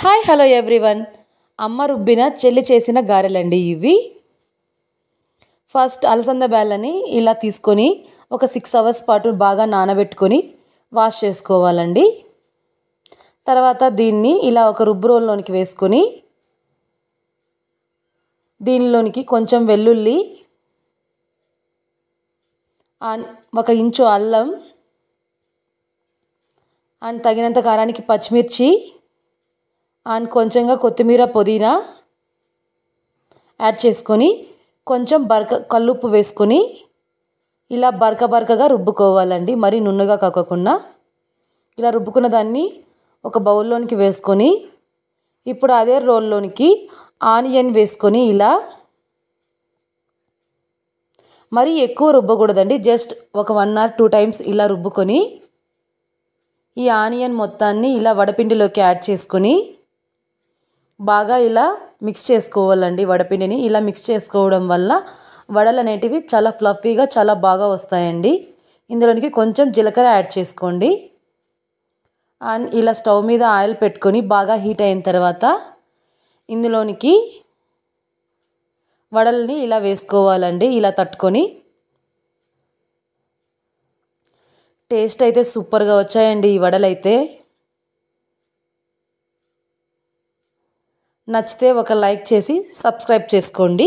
Hi hello everyone. అమ్మ రుబ్బిన చెల్లి చేసిన గారెలండి ఇవి. ఫస్ట్ అలసంద బ్యాళ్ళని ఇలా తీసుకొని ఒక 6 అవర్స్ పాటు బాగా నానబెట్టుకొని వాష్ చేసుకోవాలండి. తర్వాత దీన్ని ఇలా ఒక రుబ్బు రోల్లోనికి వేసుకొని దీనిలోనికి కొంచెం వెల్లుల్లి, 1 ఇంచు అల్లం అండ్ తగినంత కారానికి పచ్చిమిర్చి అండ్ కొంచెంగా కొత్తిమీర, పుదీనా యాడ్ చేసుకొని కొంచెం కల్లుప్పు వేసుకొని ఇలా బరకగా రుబ్బుకోవాలండి. మరీ నున్నగా కాకుండా ఇలా రుబ్బుకున్న దాన్ని ఒక బౌల్లోనికి వేసుకొని ఇప్పుడు అదే రోల్లోనికి ఆనియన్ వేసుకొని ఇలా మరీ ఎక్కువ రుబ్బకూడదండి. జస్ట్ ఒక 1 or 2 టైమ్స్ ఇలా రుబ్బుకొని ఈ ఆనియన్ మొత్తాన్ని ఇలా వడపిండిలోకి యాడ్ చేసుకొని బాగా ఇలా మిక్స్ చేసుకోవాలండి. వడపిండిని ఇలా మిక్స్ చేసుకోవడం వల్ల వడలు అనేటివి చాలా ఫ్లఫీగా చాలా బాగా వస్తాయండి. ఇందులోనికి కొంచెం జీలకర్ర యాడ్ చేసుకోండి. అండ్ ఇలా స్టవ్ మీద ఆయిల్ పెట్టుకొని బాగా హీట్ అయిన తర్వాత ఇందులోనికి వడల్ని ఇలా వేసుకోవాలండి. ఇలా తట్టుకొని టేస్ట్ అయితే సూపర్గా వచ్చాయండి ఈ వడలైతే. నచ్చితే ఒక లైక్ చేసి సబ్స్క్రైబ్ చేసుకోండి.